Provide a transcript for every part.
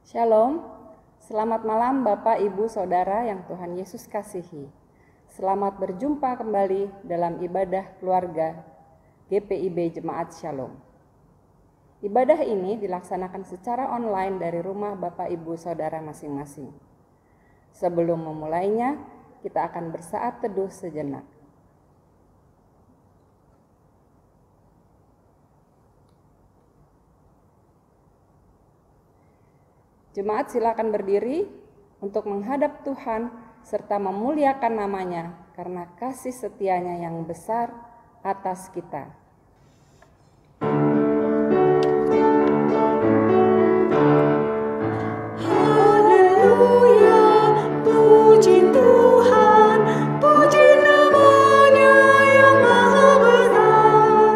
Shalom, selamat malam Bapak, Ibu, Saudara yang Tuhan Yesus kasihi. Selamat berjumpa kembali dalam ibadah keluarga GPIB Jemaat Shalom. Ibadah ini dilaksanakan secara online dari rumah Bapak, Ibu, Saudara masing-masing. Sebelum memulainya, kita akan bersaat teduh sejenak. Jemaat silakan berdiri untuk menghadap Tuhan serta memuliakan namanya karena kasih setianya yang besar atas kita. Haleluya, puji Tuhan, puji namanya yang maha besar,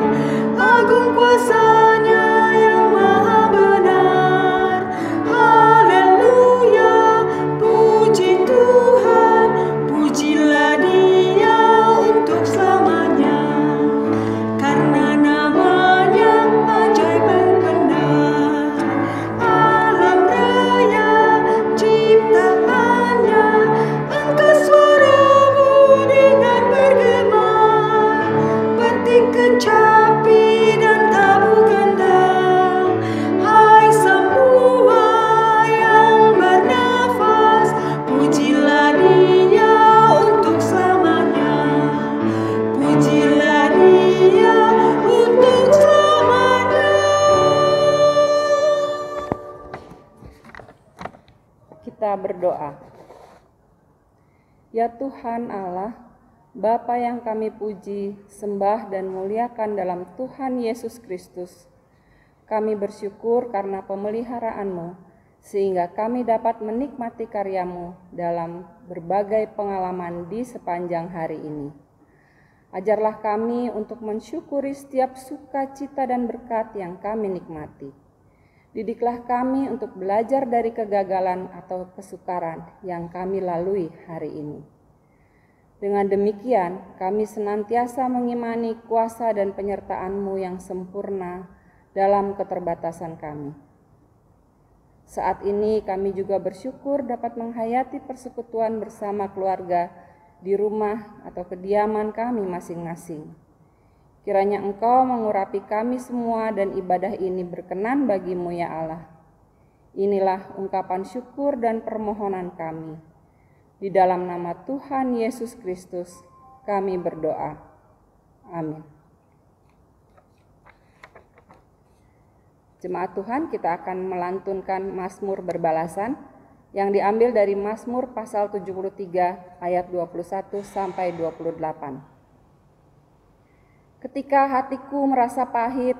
agung kuasanya yang maha benar. Haleluya, puji Tuhan, pujilah Dia untuk selamanya, karena namanya ajaib dan benar. Alam raya ciptaannya, angkat suaramu dengan bergema, petik kecapi dan tabu kendang. Hai semua yang bernafas, pujilah Dia untuk selamanya, pujilah Dia untuk selamanya. Kita berdoa. Ya Tuhan Allah, Bapa yang kami puji, sembah dan muliakan dalam Tuhan Yesus Kristus, kami bersyukur karena pemeliharaanmu, sehingga kami dapat menikmati karyamu dalam berbagai pengalaman di sepanjang hari ini. Ajarlah kami untuk mensyukuri setiap sukacita dan berkat yang kami nikmati. Didiklah kami untuk belajar dari kegagalan atau kesukaran yang kami lalui hari ini. Dengan demikian, kami senantiasa mengimani kuasa dan penyertaan-Mu yang sempurna dalam keterbatasan kami. Saat ini kami juga bersyukur dapat menghayati persekutuan bersama keluarga di rumah atau kediaman kami masing-masing. Kiranya Engkau mengurapi kami semua dan ibadah ini berkenan bagi-Mu ya Allah. Inilah ungkapan syukur dan permohonan kami. Di dalam nama Tuhan Yesus Kristus kami berdoa. Amin. Jemaat Tuhan, kita akan melantunkan Mazmur berbalasan yang diambil dari Mazmur pasal 73 ayat 21 sampai 28. Ketika hatiku merasa pahit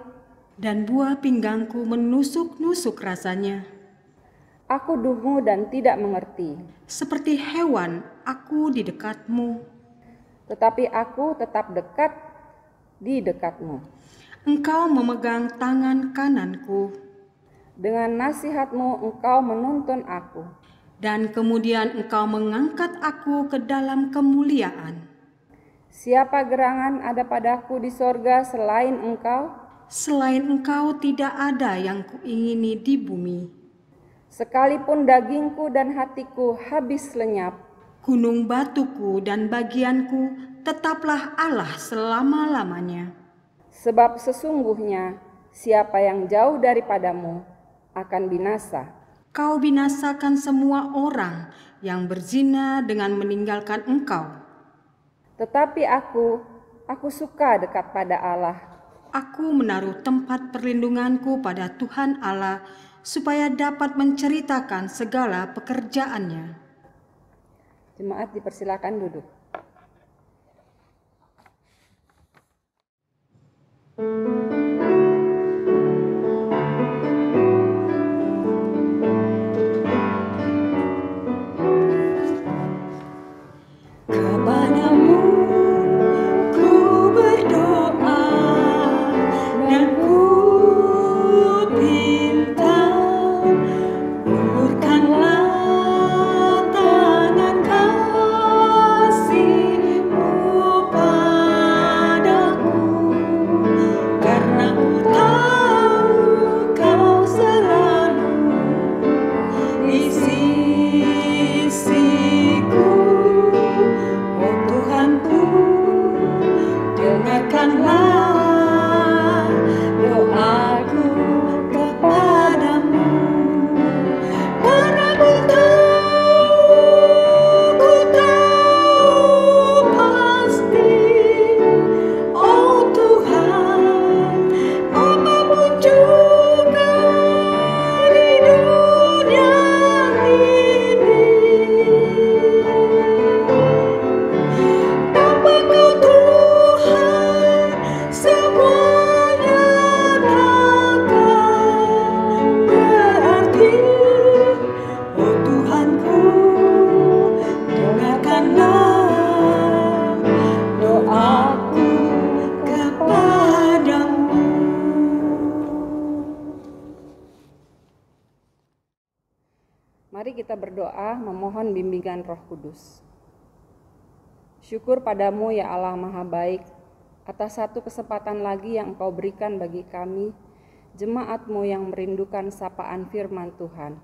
Dan buah pinggangku menusuk-nusuk rasanya, aku dungu dan tidak mengerti, seperti hewan aku di dekatmu. tetapi aku tetap dekat di dekatmu. Engkau memegang tangan kananku, Dengan nasihatmu engkau menuntun aku. dan kemudian engkau mengangkat aku ke dalam kemuliaan. Siapa gerangan ada padaku di sorga selain engkau? Selain engkau tidak ada yang kuingini di bumi. Sekalipun dagingku dan hatiku habis lenyap, Gunung batuku dan bagianku tetaplah Allah selama-lamanya. sebab sesungguhnya siapa yang jauh daripadamu akan binasa. Kau binasakan semua orang yang berzina dengan meninggalkan engkau. Tetapi aku suka dekat pada Allah. Aku menaruh tempat perlindunganku pada Tuhan Allah, supaya dapat menceritakan segala pekerjaannya. Jemaat dipersilakan duduk. Kepadamu ku berdoa dan ku pinta, ulurkanlah tangan kasih dengarkanlah doaku kepadamu, karena ku tahu pasti, oh Tuhan, apapun juga di dunia ini, tanpa Kau Tuhan semuanya takkan berarti. Oh Tuhanku, dengarkanlah doaku kepadamu. Mari kita berdoa memohon bimbingan Roh Kudus. Syukur padamu ya Allah Maha Baik, atas satu kesempatan lagi yang Engkau berikan bagi kami, jemaat-Mu yang merindukan sapaan firman Tuhan,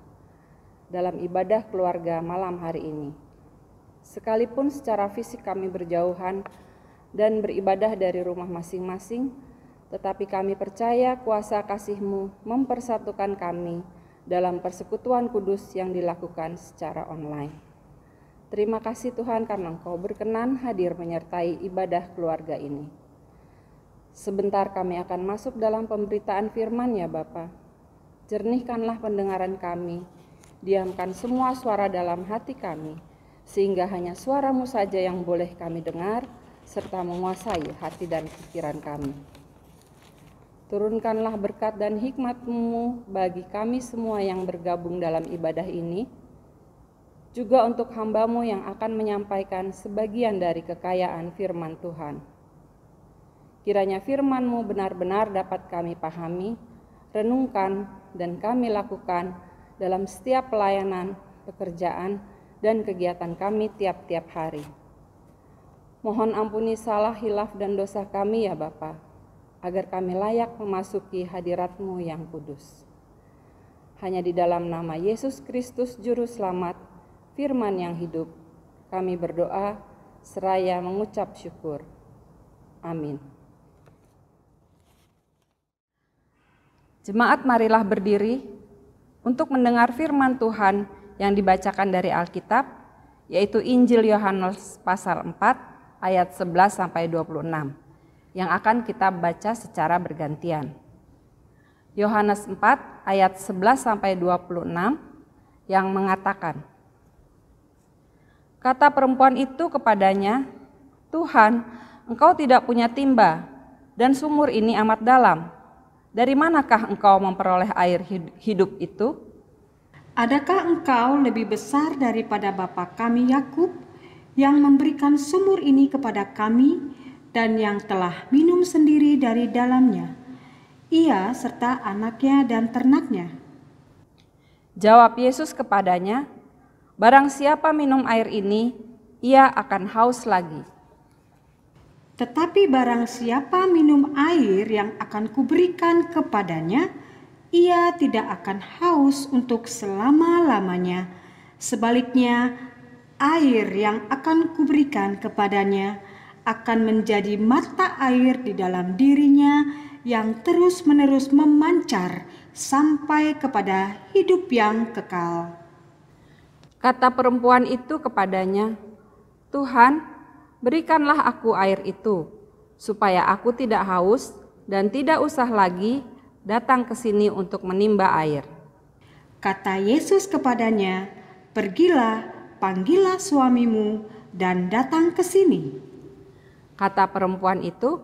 dalam ibadah keluarga malam hari ini. Sekalipun secara fisik kami berjauhan dan beribadah dari rumah masing-masing, tetapi kami percaya kuasa kasih-Mu mempersatukan kami dalam persekutuan kudus yang dilakukan secara online. Terima kasih Tuhan karena Engkau berkenan hadir menyertai ibadah keluarga ini. Sebentar kami akan masuk dalam pemberitaan firman ya Bapa. Jernihkanlah pendengaran kami, diamkan semua suara dalam hati kami, sehingga hanya suara-Mu saja yang boleh kami dengar, serta menguasai hati dan pikiran kami. Turunkanlah berkat dan hikmat-Mu bagi kami semua yang bergabung dalam ibadah ini, juga untuk hamba-Mu yang akan menyampaikan sebagian dari kekayaan firman Tuhan. Kiranya firman-Mu benar-benar dapat kami pahami, renungkan, dan kami lakukan dalam setiap pelayanan, pekerjaan, dan kegiatan kami tiap-tiap hari. Mohon ampuni salah, hilaf, dan dosa kami ya Bapa, agar kami layak memasuki hadirat-Mu yang kudus. Hanya di dalam nama Yesus Kristus Juru Selamat, firman yang hidup, kami berdoa seraya mengucap syukur. Amin. Jemaat, marilah berdiri untuk mendengar firman Tuhan yang dibacakan dari Alkitab, yaitu Injil Yohanes pasal 4 ayat 11-26, yang akan kita baca secara bergantian. Yohanes 4 ayat 11-26 yang mengatakan, kata perempuan itu kepadanya, Tuhan, Engkau tidak punya timba, dan sumur ini amat dalam. Dari manakah Engkau memperoleh air hidup itu? Adakah Engkau lebih besar daripada bapa kami Yakub, yang memberikan sumur ini kepada kami, dan yang telah minum sendiri dari dalamnya, ia serta anaknya dan ternaknya? Jawab Yesus kepadanya, barang siapa minum air ini, ia akan haus lagi. Tetapi barang siapa minum air yang akan kuberikan kepadanya, ia tidak akan haus untuk selama-lamanya. Sebaliknya, air yang akan kuberikan kepadanya akan menjadi mata air di dalam dirinya yang terus-menerus memancar sampai kepada hidup yang kekal. Kata perempuan itu kepadanya, Tuhan, berikanlah aku air itu, supaya aku tidak haus dan tidak usah lagi datang ke sini untuk menimba air. Kata Yesus kepadanya, pergilah, panggillah suamimu dan datang ke sini. Kata perempuan itu,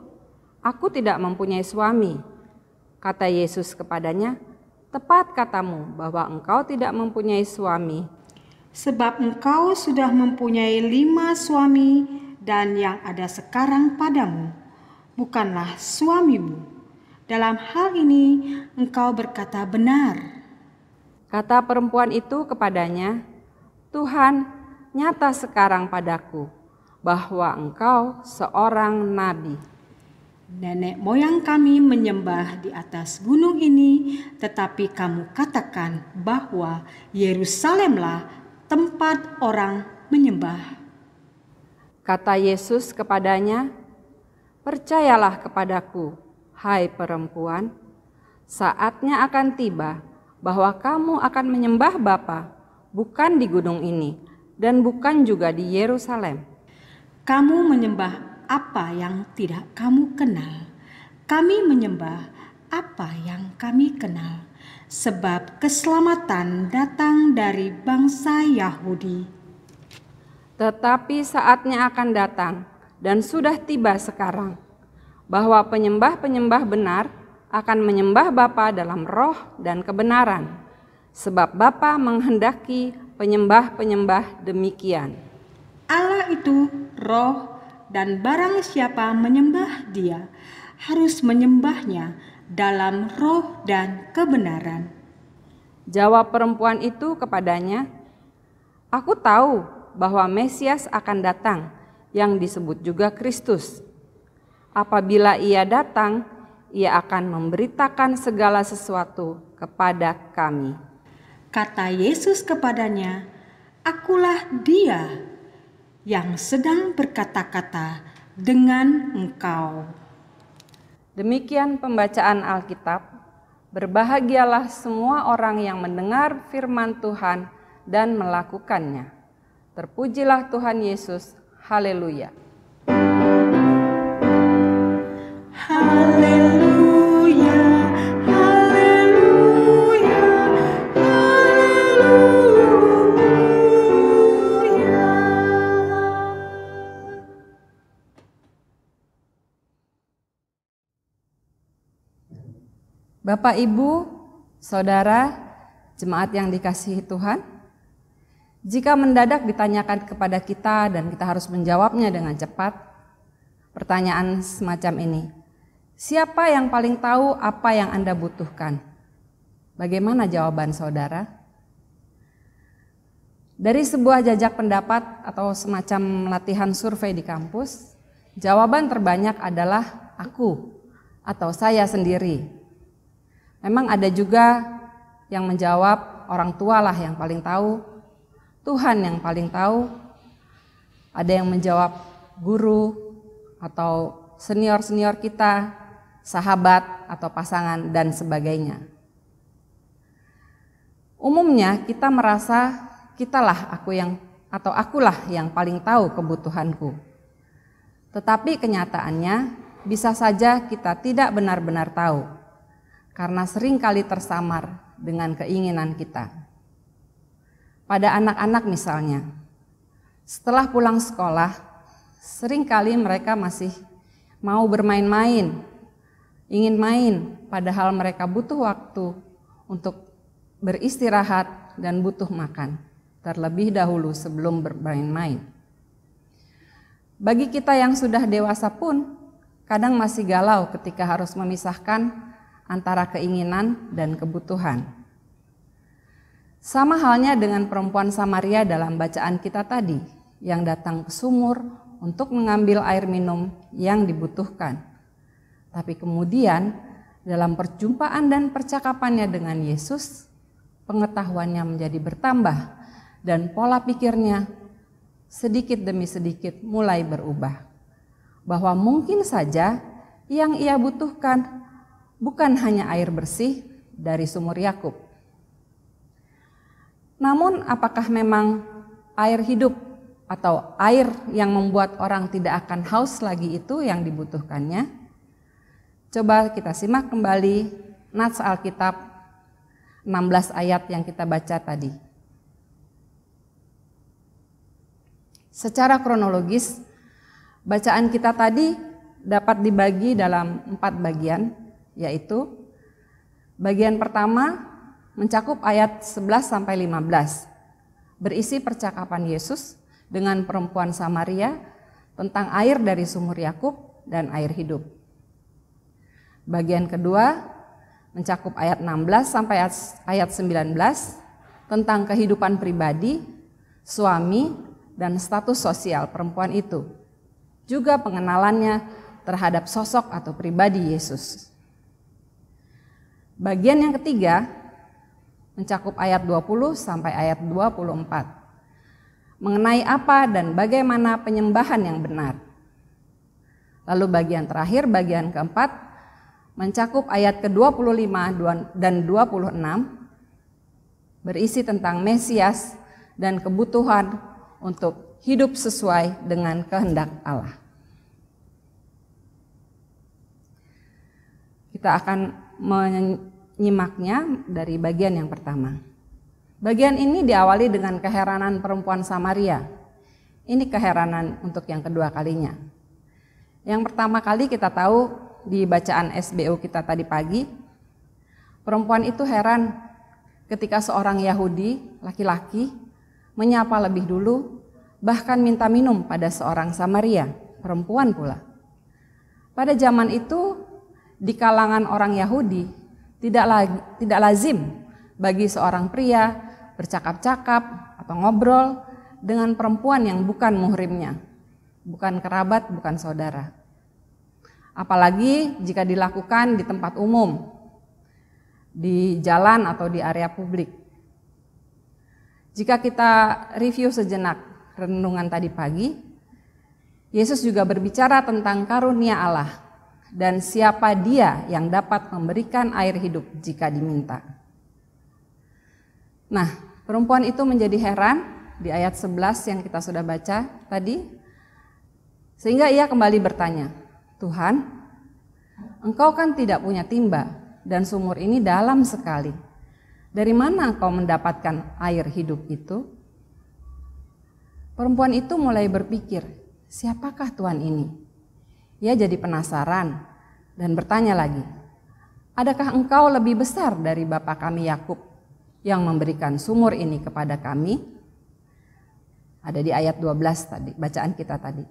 aku tidak mempunyai suami. Kata Yesus kepadanya, tepat katamu bahwa engkau tidak mempunyai suami. Sebab engkau sudah mempunyai 5 suami, dan yang ada sekarang padamu bukanlah suamimu. Dalam hal ini engkau berkata benar. Kata perempuan itu kepadanya, Tuhan, nyata sekarang padaku bahwa engkau seorang nabi. Nenek moyang kami menyembah di atas gunung ini, tetapi kamu katakan bahwa Yerusalemlah tempat orang menyembah. Kata Yesus kepadanya, Percayalah kepadaku, hai perempuan, saatnya akan tiba bahwa kamu akan menyembah Bapa, bukan di gunung ini, dan bukan juga di Yerusalem. Kamu menyembah apa yang tidak kamu kenal. Kami menyembah apa yang kami kenal, sebab keselamatan datang dari bangsa Yahudi. Tetapi saatnya akan datang, dan sudah tiba sekarang, bahwa penyembah-penyembah benar akan menyembah Bapa dalam roh dan kebenaran, sebab Bapa menghendaki penyembah-penyembah demikian. Allah itu roh, dan barang siapa menyembah Dia harus menyembahnya dalam roh dan kebenaran. Jawab perempuan itu kepadanya, "Aku tahu bahwa Mesias akan datang, yang disebut juga Kristus. Apabila Ia datang, Ia akan memberitakan segala sesuatu kepada kami." Kata Yesus kepadanya, "Akulah Dia yang sedang berkata-kata dengan engkau." Demikian pembacaan Alkitab. Berbahagialah semua orang yang mendengar firman Tuhan dan melakukannya. Terpujilah Tuhan Yesus. Haleluya. Haleluya, haleluya, haleluya. Bapak, Ibu, Saudara, jemaat yang dikasihi Tuhan, jika mendadak ditanyakan kepada kita dan kita harus menjawabnya dengan cepat, pertanyaan semacam ini, siapa yang paling tahu apa yang Anda butuhkan? Bagaimana jawaban saudara? Dari sebuah jajak pendapat atau semacam latihan survei di kampus, jawaban terbanyak adalah aku atau saya sendiri. Memang ada juga yang menjawab orang tua lah yang paling tahu, Tuhan yang paling tahu. Ada yang menjawab guru atau senior-senior kita, sahabat atau pasangan dan sebagainya. Umumnya kita merasa akulah yang paling tahu kebutuhanku. Tetapi kenyataannya bisa saja kita tidak benar-benar tahu, karena sering kali tersamar dengan keinginan kita. Pada anak-anak misalnya, setelah pulang sekolah, sering kali mereka masih mau bermain-main, ingin main, padahal mereka butuh waktu untuk beristirahat dan butuh makan, terlebih dahulu sebelum bermain-main. Bagi kita yang sudah dewasa pun, kadang masih galau ketika harus memisahkan antara keinginan dan kebutuhan. Sama halnya dengan perempuan Samaria dalam bacaan kita tadi, yang datang ke sumur untuk mengambil air minum yang dibutuhkan. Tapi kemudian dalam perjumpaan dan percakapannya dengan Yesus, pengetahuannya menjadi bertambah dan pola pikirnya sedikit demi sedikit mulai berubah. Bahwa mungkin saja yang ia butuhkan bukan hanya air bersih dari sumur Yakub. Namun apakah memang air hidup atau air yang membuat orang tidak akan haus lagi itu yang dibutuhkannya? Coba kita simak kembali nats Alkitab 16 ayat yang kita baca tadi. Secara kronologis, bacaan kita tadi dapat dibagi dalam 4 bagian, yaitu bagian pertama mencakup ayat 11-15, berisi percakapan Yesus dengan perempuan Samaria tentang air dari sumur Yakub dan air hidup. Bagian kedua mencakup ayat 16 sampai ayat 19 tentang kehidupan pribadi, suami, dan status sosial perempuan itu. Juga pengenalannya terhadap sosok atau pribadi Yesus. Bagian yang ketiga mencakup ayat 20 sampai ayat 24. Mengenai apa dan bagaimana penyembahan yang benar. Lalu bagian terakhir, bagian keempat, mencakup ayat ke-25 dan 26, berisi tentang Mesias dan kebutuhan untuk hidup sesuai dengan kehendak Allah. Kita akan menyimaknya dari bagian yang pertama. Bagian ini diawali dengan keheranan perempuan Samaria. Ini keheranan untuk yang kedua kalinya. Yang pertama kali kita tahu di bacaan SBO kita tadi pagi, perempuan itu heran ketika seorang Yahudi, laki-laki, menyapa lebih dulu, bahkan minta minum pada seorang Samaria, perempuan pula. Pada zaman itu, di kalangan orang Yahudi, tidak lazim bagi seorang pria bercakap-cakap atau ngobrol dengan perempuan yang bukan muhrimnya, bukan kerabat, bukan saudara. Apalagi jika dilakukan di tempat umum, di jalan atau di area publik. Jika kita review sejenak renungan tadi pagi, Yesus juga berbicara tentang karunia Allah dan siapa Dia yang dapat memberikan air hidup jika diminta. Nah, perempuan itu menjadi heran di ayat 11 yang kita sudah baca tadi, sehingga ia kembali bertanya, Tuhan, Engkau kan tidak punya timba dan sumur ini dalam sekali. Dari mana Engkau mendapatkan air hidup itu? Perempuan itu mulai berpikir, siapakah Tuhan ini? Ia jadi penasaran dan bertanya lagi, adakah Engkau lebih besar dari bapa kami Yakub yang memberikan sumur ini kepada kami? Ada di ayat 12 tadi, bacaan kita tadi.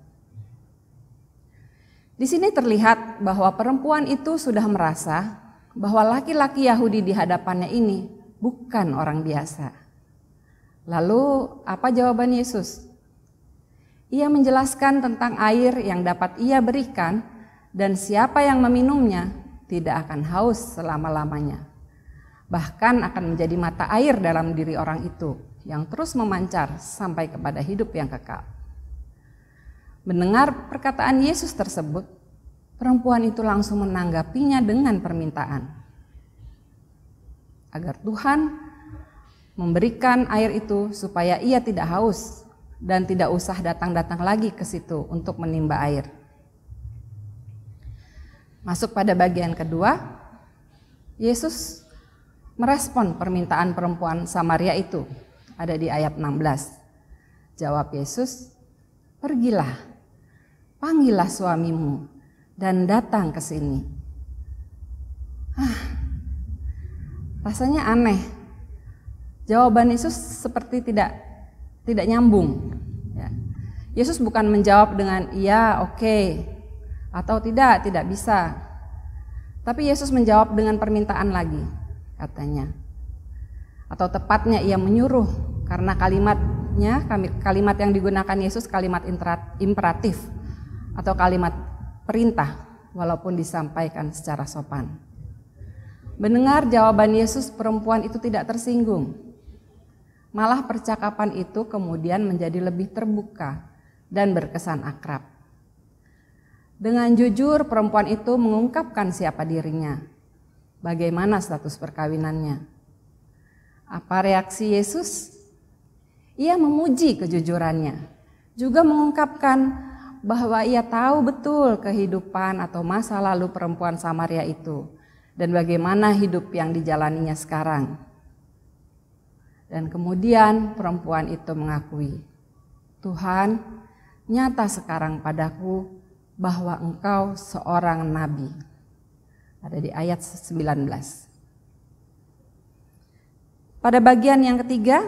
Di sini terlihat bahwa perempuan itu sudah merasa bahwa laki-laki Yahudi di hadapannya ini bukan orang biasa. Lalu apa jawaban Yesus? Ia menjelaskan tentang air yang dapat ia berikan dan siapa yang meminumnya tidak akan haus selama-lamanya. Bahkan akan menjadi mata air dalam diri orang itu yang terus memancar sampai kepada hidup yang kekal. Mendengar perkataan Yesus tersebut, perempuan itu langsung menanggapinya dengan permintaan agar Tuhan memberikan air itu supaya ia tidak haus dan tidak usah datang-datang lagi ke situ untuk menimba air. Masuk pada bagian kedua, Yesus merespon permintaan perempuan Samaria itu. Ada di ayat 16. Jawab Yesus, pergilah, panggillah suamimu dan datang ke sini. Rasanya aneh. Jawaban Yesus seperti tidak nyambung. Ya. Yesus bukan menjawab dengan iya, oke, atau tidak bisa. Tapi Yesus menjawab dengan permintaan lagi, katanya. Atau tepatnya ia menyuruh, karena kalimat yang digunakan Yesus kalimat imperatif atau kalimat perintah walaupun disampaikan secara sopan. Mendengar jawaban Yesus, perempuan itu tidak tersinggung. Malah percakapan itu kemudian menjadi lebih terbuka dan berkesan akrab. Dengan jujur perempuan itu mengungkapkan siapa dirinya, bagaimana status perkawinannya. Apa reaksi Yesus? Ia memuji kejujurannya, juga mengungkapkan bahwa ia tahu betul kehidupan atau masa lalu perempuan Samaria itu dan bagaimana hidup yang dijalaninya sekarang. Dan kemudian perempuan itu mengakui, Tuhan, nyata sekarang padaku bahwa Engkau seorang nabi. Ada di ayat 19. Pada bagian yang ketiga,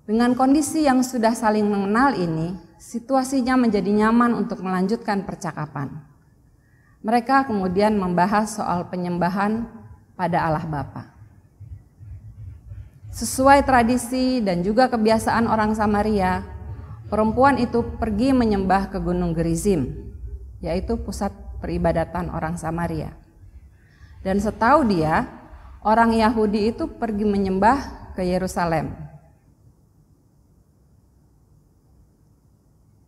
dengan kondisi yang sudah saling mengenal ini, situasinya menjadi nyaman untuk melanjutkan percakapan. Mereka kemudian membahas soal penyembahan pada Allah Bapa. Sesuai tradisi dan juga kebiasaan orang Samaria, perempuan itu pergi menyembah ke Gunung Gerizim, yaitu pusat peribadatan orang Samaria. Dan setahu dia, orang Yahudi itu pergi menyembah ke Yerusalem.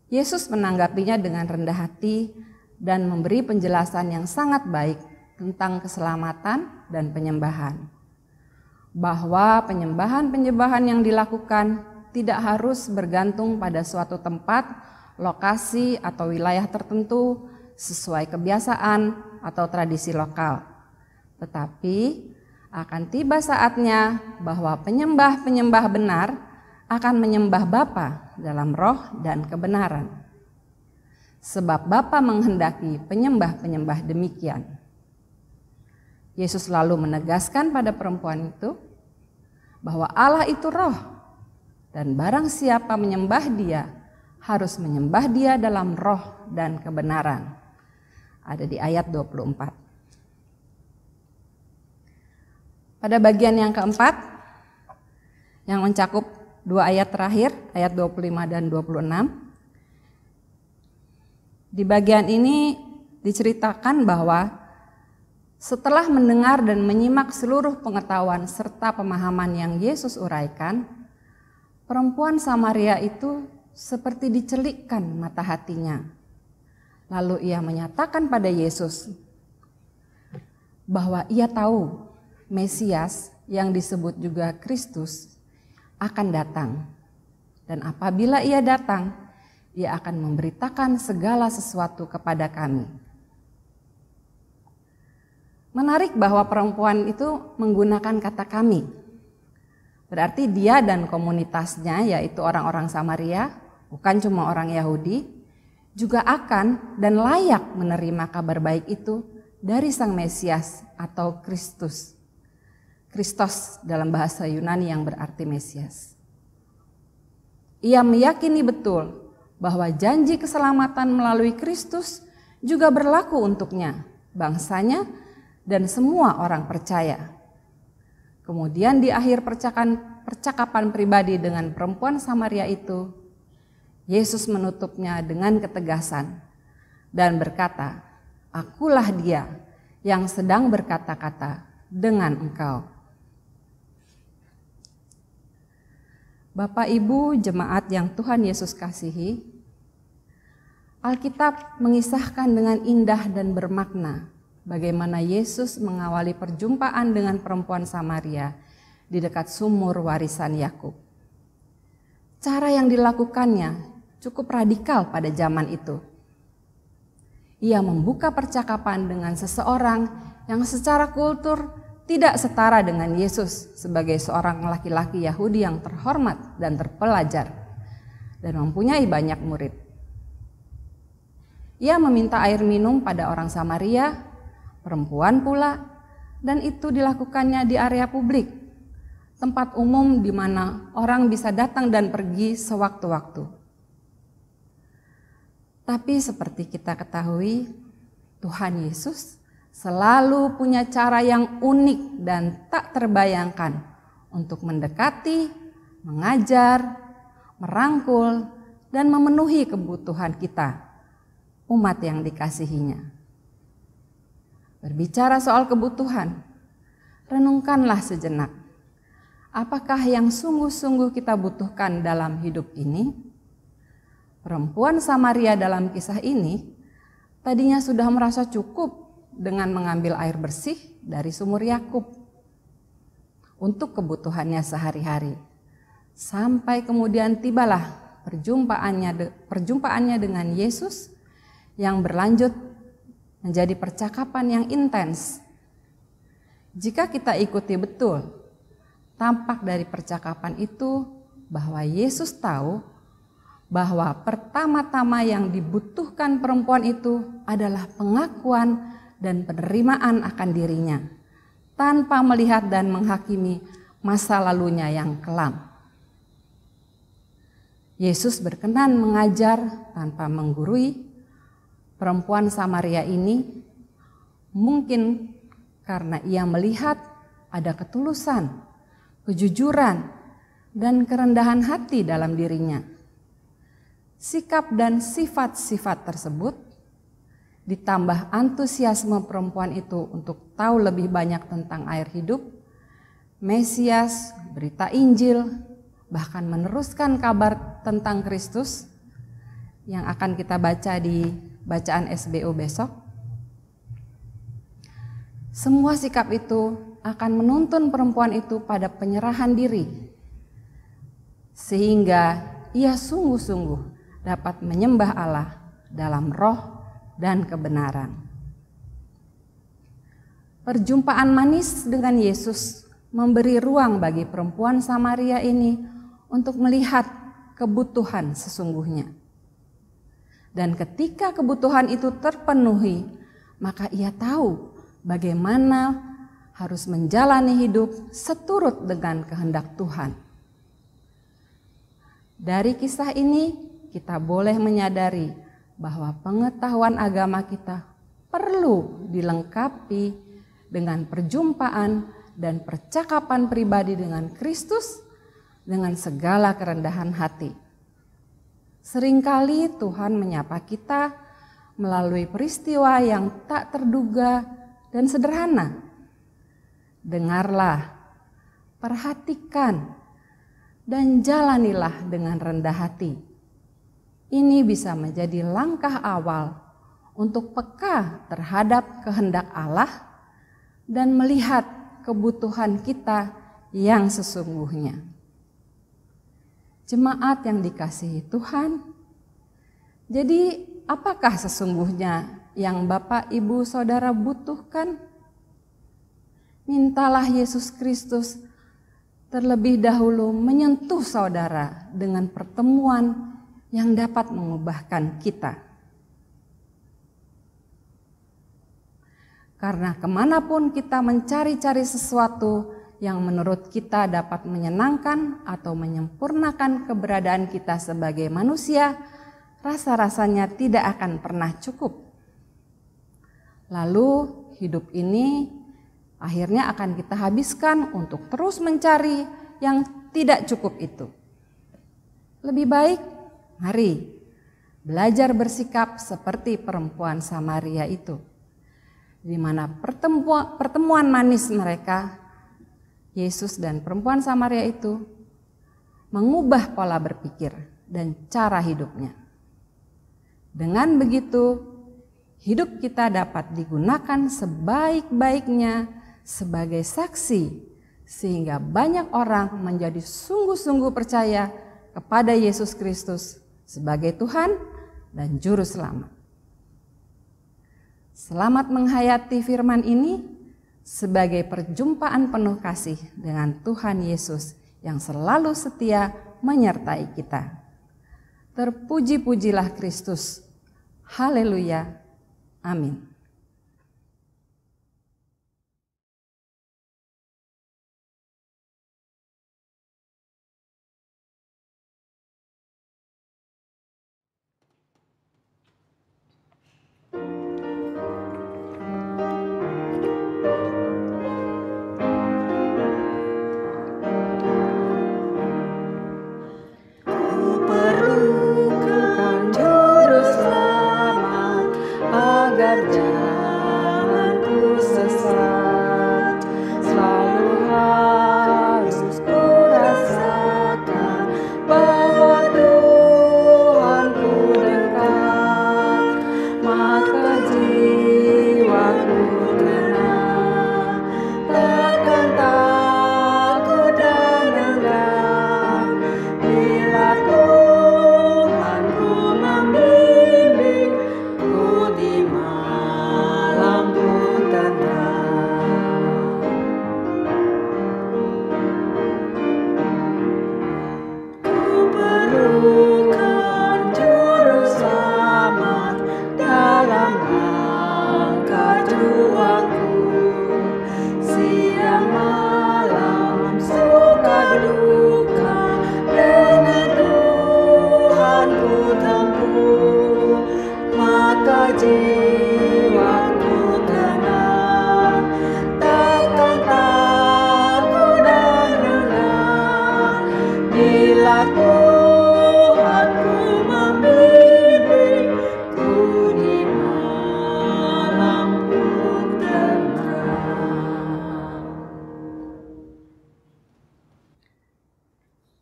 Yesus menanggapinya dengan rendah hati dan memberi penjelasan yang sangat baik tentang keselamatan dan penyembahan. Bahwa penyembahan-penyembahan yang dilakukan tidak harus bergantung pada suatu tempat, lokasi, atau wilayah tertentu sesuai kebiasaan atau tradisi lokal. Tetapi akan tiba saatnya bahwa penyembah-penyembah benar akan menyembah Bapa dalam roh dan kebenaran. Sebab Bapa menghendaki penyembah-penyembah demikian. Yesus lalu menegaskan pada perempuan itu bahwa Allah itu roh, dan barang siapa menyembah Dia harus menyembah Dia dalam roh dan kebenaran. Ada di ayat 24. Pada bagian yang keempat, yang mencakup 2 ayat terakhir, ayat 25 dan 26. Di bagian ini diceritakan bahwa setelah mendengar dan menyimak seluruh pengetahuan serta pemahaman yang Yesus uraikan, perempuan Samaria itu seperti dicelikkan mata hatinya. Lalu ia menyatakan pada Yesus bahwa ia tahu Mesias yang disebut juga Kristus akan datang. Dan apabila ia datang, ia akan memberitakan segala sesuatu kepada kami. Menarik bahwa perempuan itu menggunakan kata kami. Berarti dia dan komunitasnya, yaitu orang-orang Samaria, bukan cuma orang Yahudi, juga akan dan layak menerima kabar baik itu dari Sang Mesias atau Kristus. Kristos dalam bahasa Yunani yang berarti Mesias. Ia meyakini betul bahwa janji keselamatan melalui Kristus juga berlaku untuknya, bangsanya, dan semua orang percaya. Kemudian di akhir percakapan pribadi dengan perempuan Samaria itu, Yesus menutupnya dengan ketegasan dan berkata, "Akulah Dia yang sedang berkata-kata dengan engkau." Bapak Ibu jemaat yang Tuhan Yesus kasihi, Alkitab mengisahkan dengan indah dan bermakna bagaimana Yesus mengawali perjumpaan dengan perempuan Samaria di dekat sumur warisan Yakub. Cara yang dilakukannya cukup radikal pada zaman itu. Ia membuka percakapan dengan seseorang yang secara kultur tidak setara dengan Yesus sebagai seorang laki-laki Yahudi yang terhormat dan terpelajar dan mempunyai banyak murid. Ia meminta air minum pada orang Samaria, perempuan pula, dan itu dilakukannya di area publik, tempat umum di mana orang bisa datang dan pergi sewaktu-waktu. Tapi seperti kita ketahui, Tuhan Yesus selalu punya cara yang unik dan tak terbayangkan untuk mendekati, mengajar, merangkul, dan memenuhi kebutuhan kita, umat yang dikasihinya. Berbicara soal kebutuhan, renungkanlah sejenak. Apakah yang sungguh-sungguh kita butuhkan dalam hidup ini? Perempuan Samaria dalam kisah ini tadinya sudah merasa cukup dengan mengambil air bersih dari sumur Yakub untuk kebutuhannya sehari-hari. Sampai kemudian tibalah perjumpaannya dengan Yesus yang berlanjut menjadi percakapan yang intens. Jika kita ikuti betul, tampak dari percakapan itu bahwa Yesus tahu bahwa pertama-tama yang dibutuhkan perempuan itu adalah pengakuan dan penerimaan akan dirinya, tanpa melihat dan menghakimi masa lalunya yang kelam. Yesus berkenan mengajar tanpa menggurui. Perempuan Samaria ini mungkin karena ia melihat ada ketulusan, kejujuran, dan kerendahan hati dalam dirinya. Sikap dan sifat-sifat tersebut ditambah antusiasme perempuan itu untuk tahu lebih banyak tentang air hidup, Mesias, berita Injil, bahkan meneruskan kabar tentang Kristus, yang akan kita baca di bacaan SBO besok. Semua sikap itu akan menuntun perempuan itu pada penyerahan diri, sehingga ia sungguh-sungguh dapat menyembah Allah dalam roh dan kebenaran. Perjumpaan manis dengan Yesus memberi ruang bagi perempuan Samaria ini untuk melihat kebutuhan sesungguhnya. Dan ketika kebutuhan itu terpenuhi, maka ia tahu bagaimana harus menjalani hidup seturut dengan kehendak Tuhan. Dari kisah ini kita boleh menyadari bahwa pengetahuan agama kita perlu dilengkapi dengan perjumpaan dan percakapan pribadi dengan Kristus dengan segala kerendahan hati. Seringkali Tuhan menyapa kita melalui peristiwa yang tak terduga dan sederhana. Dengarlah, perhatikan, dan jalanilah dengan rendah hati. Ini bisa menjadi langkah awal untuk peka terhadap kehendak Allah dan melihat kebutuhan kita yang sesungguhnya. Jemaat yang dikasihi Tuhan, jadi apakah sesungguhnya yang Bapak, Ibu, Saudara butuhkan? Mintalah Yesus Kristus terlebih dahulu menyentuh saudara dengan pertemuan yang dapat mengubahkan kita. Karena kemanapun kita mencari-cari sesuatu yang menurut kita dapat menyenangkan atau menyempurnakan keberadaan kita sebagai manusia, rasa-rasanya tidak akan pernah cukup. Lalu hidup ini akhirnya akan kita habiskan untuk terus mencari yang tidak cukup itu. Lebih baik, mari belajar bersikap seperti perempuan Samaria itu, di mana pertemuan manis mereka, Yesus dan perempuan Samaria itu, mengubah pola berpikir dan cara hidupnya. Dengan begitu, hidup kita dapat digunakan sebaik-baiknya sebagai saksi, sehingga banyak orang menjadi sungguh-sungguh percaya kepada Yesus Kristus sebagai Tuhan dan Juru Selamat. Selamat menghayati firman ini sebagai perjumpaan penuh kasih dengan Tuhan Yesus yang selalu setia menyertai kita. Terpuji-pujilah Kristus. Haleluya. Amin.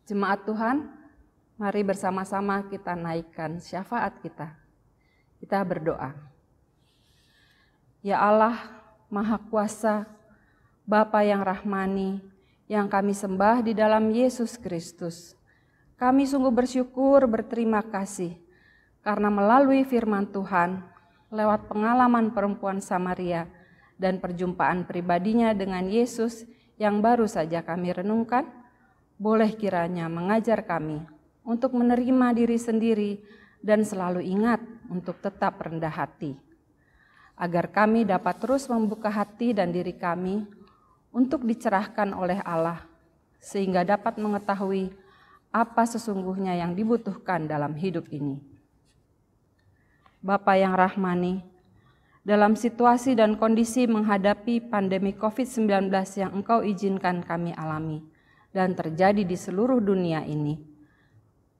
Jemaat Tuhan, Mari bersama-sama kita naikkan syafaat kita. Kita berdoa. Ya Allah, Maha Kuasa, Bapa yang rahmani, yang kami sembah di dalam Yesus Kristus. Kami sungguh bersyukur, berterima kasih, karena melalui firman Tuhan, lewat pengalaman perempuan Samaria dan perjumpaan pribadinya dengan Yesus yang baru saja kami renungkan, boleh kiranya mengajar kami untuk menerima diri sendiri dan selalu ingat untuk tetap rendah hati, agar kami dapat terus membuka hati dan diri kami untuk dicerahkan oleh Allah, sehingga dapat mengetahui apa sesungguhnya yang dibutuhkan dalam hidup ini. Bapa yang rahmani, dalam situasi dan kondisi menghadapi pandemi COVID-19 yang Engkau izinkan kami alami dan terjadi di seluruh dunia ini,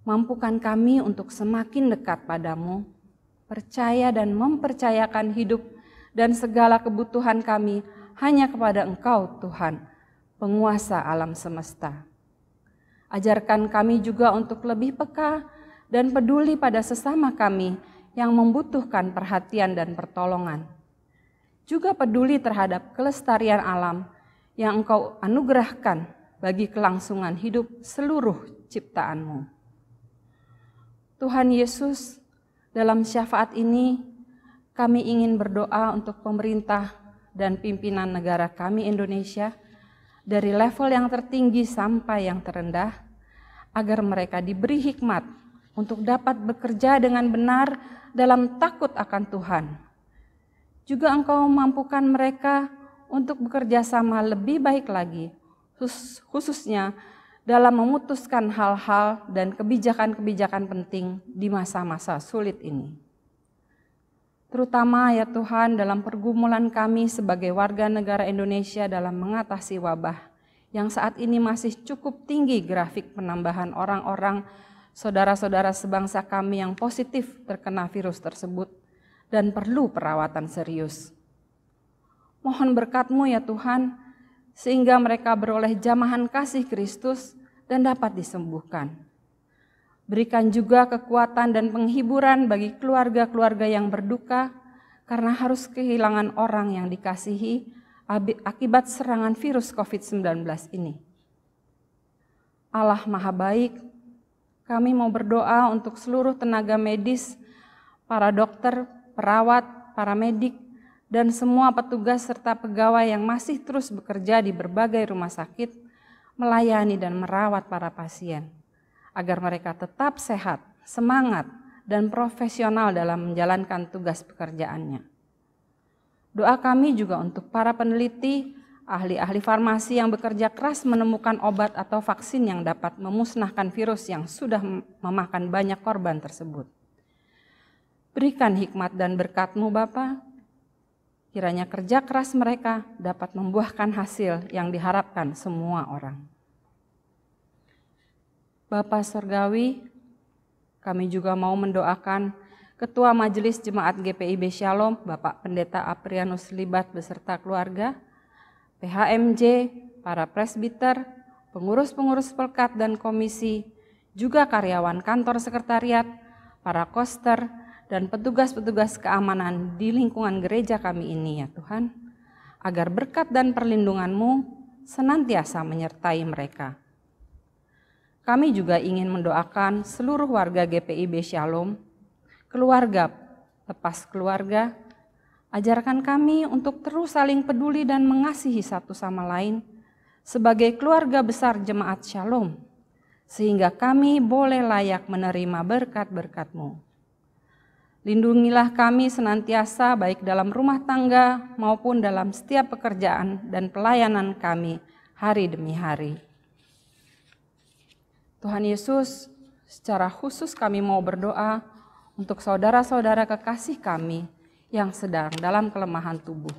mampukan kami untuk semakin dekat padamu, percaya dan mempercayakan hidup dan segala kebutuhan kami hanya kepada Engkau Tuhan, penguasa alam semesta. Ajarkan kami juga untuk lebih peka dan peduli pada sesama kami yang membutuhkan perhatian dan pertolongan. Juga peduli terhadap kelestarian alam yang Engkau anugerahkan bagi kelangsungan hidup seluruh ciptaan-Mu. Tuhan Yesus, dalam syafaat ini kami ingin berdoa untuk pemerintah dan pimpinan negara kami Indonesia, dari level yang tertinggi sampai yang terendah, agar mereka diberi hikmat untuk dapat bekerja dengan benar dalam takut akan Tuhan. Juga Engkau mampukan mereka untuk bekerja sama lebih baik lagi, khususnya dalam memutuskan hal-hal dan kebijakan-kebijakan penting di masa-masa sulit ini. Terutama ya Tuhan dalam pergumulan kami sebagai warga negara Indonesia dalam mengatasi wabah yang saat ini masih cukup tinggi grafik penambahan orang-orang saudara-saudara sebangsa kami yang positif terkena virus tersebut dan perlu perawatan serius. Mohon berkat-Mu ya Tuhan, sehingga mereka beroleh jamahan kasih Kristus dan dapat disembuhkan. Berikan juga kekuatan dan penghiburan bagi keluarga-keluarga yang berduka karena harus kehilangan orang yang dikasihi akibat serangan virus COVID-19 ini. Allah Maha Baik, kami mau berdoa untuk seluruh tenaga medis, para dokter, perawat, para medik, dan semua petugas serta pegawai yang masih terus bekerja di berbagai rumah sakit, melayani dan merawat para pasien, agar mereka tetap sehat, semangat, dan profesional dalam menjalankan tugas pekerjaannya. Doa kami juga untuk para peneliti, ahli-ahli farmasi yang bekerja keras menemukan obat atau vaksin yang dapat memusnahkan virus yang sudah memakan banyak korban tersebut. Berikan hikmat dan berkat-Mu Bapa, kiranya kerja keras mereka dapat membuahkan hasil yang diharapkan semua orang. Bapa Surgawi, kami juga mau mendoakan Ketua Majelis Jemaat GPIB Shalom, Bapak Pendeta Aprianus Libat beserta keluarga, PHMJ, para presbiter, pengurus-pengurus pelkat dan komisi, juga karyawan kantor sekretariat, para koster, dan petugas-petugas keamanan di lingkungan gereja kami ini ya Tuhan, agar berkat dan perlindungan-Mu senantiasa menyertai mereka. Kami juga ingin mendoakan seluruh warga GPIB Shalom, keluarga lepas keluarga, ajarkan kami untuk terus saling peduli dan mengasihi satu sama lain sebagai keluarga besar jemaat Shalom, sehingga kami boleh layak menerima berkat-berkat-Mu. Lindungilah kami senantiasa baik dalam rumah tangga maupun dalam setiap pekerjaan dan pelayanan kami hari demi hari. Tuhan Yesus, secara khusus kami mau berdoa untuk saudara-saudara kekasih kami yang sedang dalam kelemahan tubuh.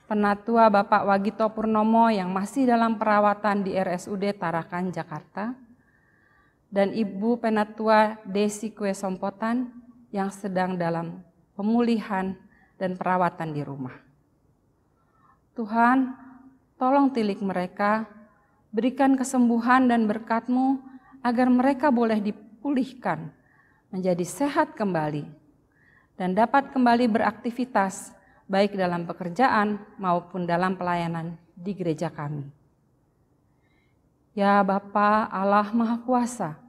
Penatua Bapak Wagito Purnomo yang masih dalam perawatan di RSUD Tarakan, Jakarta, dan Ibu Penatua Desi Kue Sompotan yang sedang dalam pemulihan dan perawatan di rumah. Tuhan, tolong tilik mereka, berikan kesembuhan dan berkat-Mu agar mereka boleh dipulihkan, menjadi sehat kembali, dan dapat kembali beraktivitas baik dalam pekerjaan maupun dalam pelayanan di gereja kami. Ya Bapa Allah Maha Kuasa,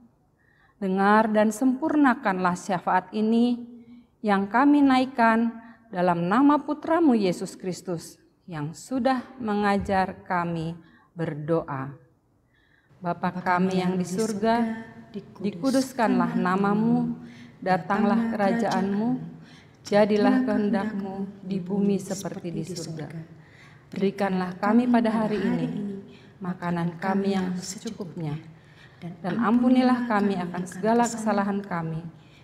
dengar dan sempurnakanlah syafaat ini yang kami naikkan dalam nama Putramu Yesus Kristus yang sudah mengajar kami berdoa. Bapa kami yang di surga, dikuduskanlah namamu, datanglah kerajaan-Mu, jadilah kehendak-Mu di bumi seperti di surga. Berikanlah kami pada hari ini makanan kami yang secukupnya, dan ampunilah kami akan segala kesalahan kami,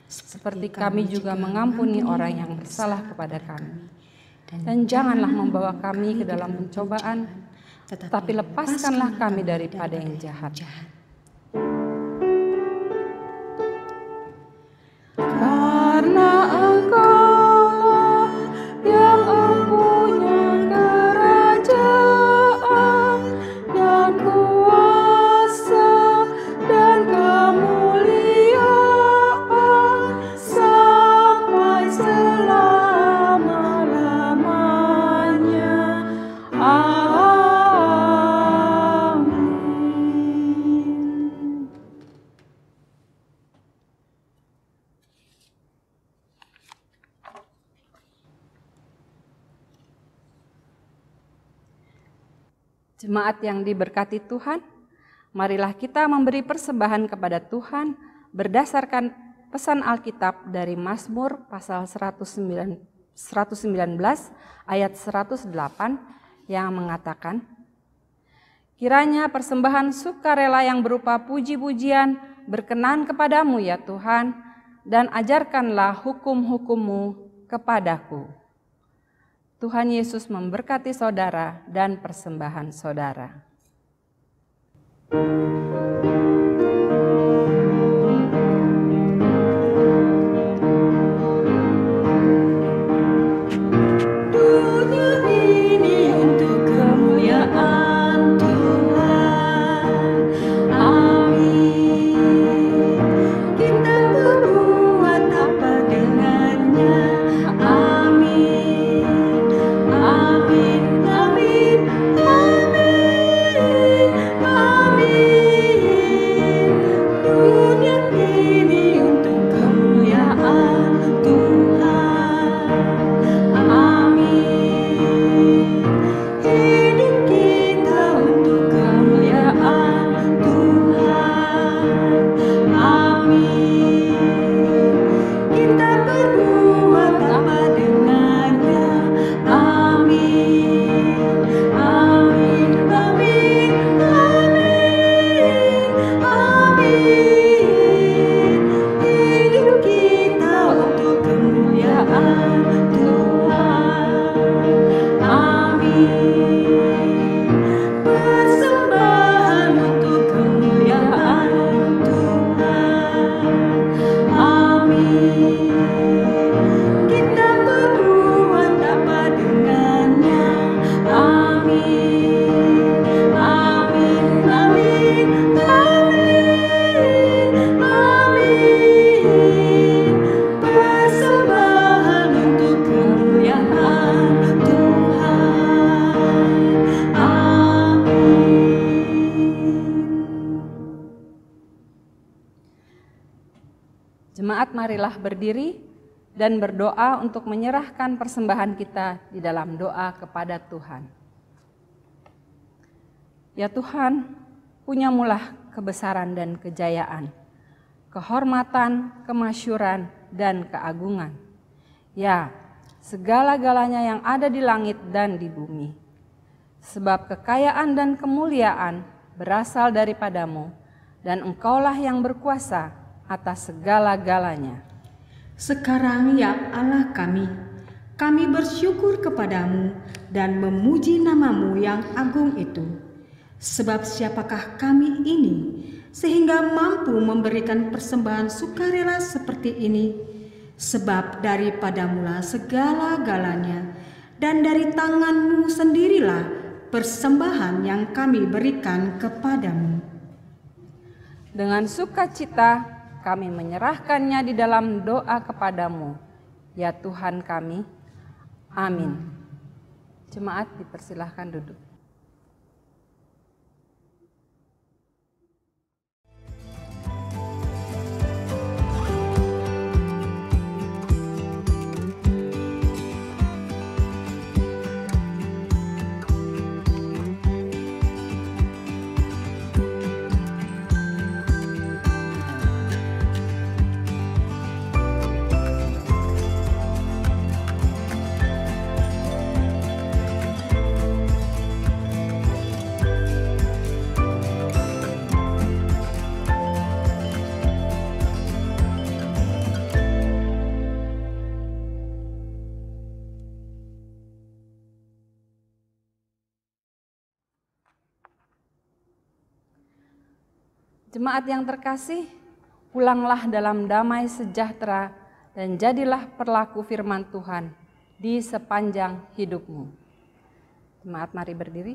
seperti kami juga mengampuni orang yang bersalah kepada kami. Dan janganlah membawa kami ke dalam pencobaan, tetapi lepaskanlah kami daripada yang jahat. Karena Engkau-lah yang mempunyai kerajaan dan kuasa dan kemuliaan sampai selama-lamanya. Jemaat yang diberkati Tuhan, marilah kita memberi persembahan kepada Tuhan berdasarkan pesan Alkitab dari Mazmur pasal 119 ayat 108 yang mengatakan, kiranya persembahan sukarela yang berupa puji-pujian berkenan kepadamu ya Tuhan, dan ajarkanlah hukum-hukum-Mu kepadaku. Tuhan Yesus memberkati saudara dan persembahan saudara. Jemaat, marilah berdiri dan berdoa untuk menyerahkan persembahan kita di dalam doa kepada Tuhan. Ya Tuhan, punyamulah kebesaran dan kejayaan, kehormatan, kemasyuran, dan keagungan. Ya, segala-galanya yang ada di langit dan di bumi. Sebab kekayaan dan kemuliaan berasal daripadamu, dan Engkaulah yang berkuasa atas segala-galanya. Sekarang ya Allah kami bersyukur kepadamu dan memuji namamu yang agung itu. Sebab siapakah kami ini sehingga mampu memberikan persembahan sukarela seperti ini? Sebab daripadamulah segala-galanya, dan dari tanganmu sendirilah persembahan yang kami berikan kepadamu. Dengan sukacita kami menyerahkannya di dalam doa kepadamu, ya Tuhan kami. Amin. Jemaat dipersilahkan duduk. Jemaat yang terkasih, pulanglah dalam damai sejahtera dan jadilah pelaku firman Tuhan di sepanjang hidupmu. Jemaat mari berdiri.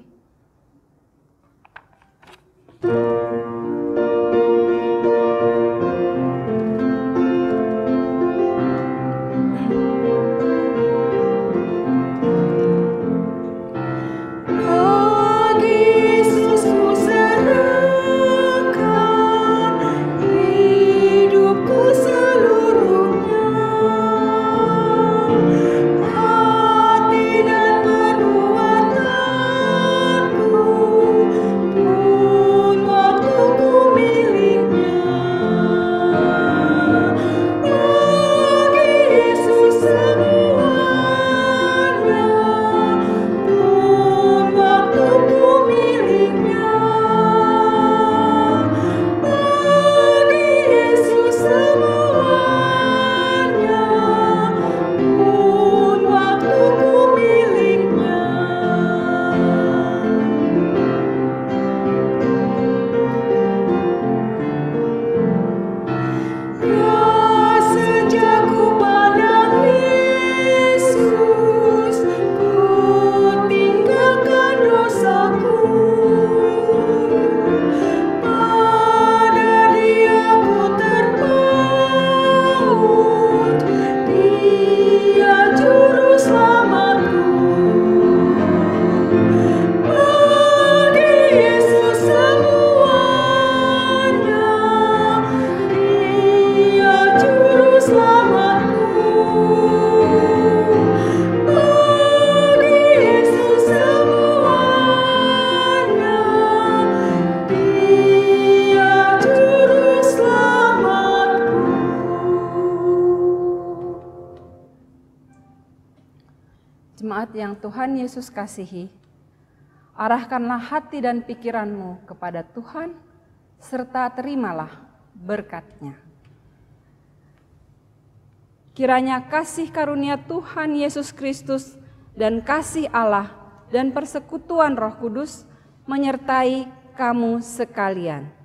Jemaat yang Tuhan Yesus kasihi, arahkanlah hati dan pikiranmu kepada Tuhan, serta terimalah berkat-Nya. Kiranya kasih karunia Tuhan Yesus Kristus dan kasih Allah dan persekutuan Roh Kudus menyertai kamu sekalian.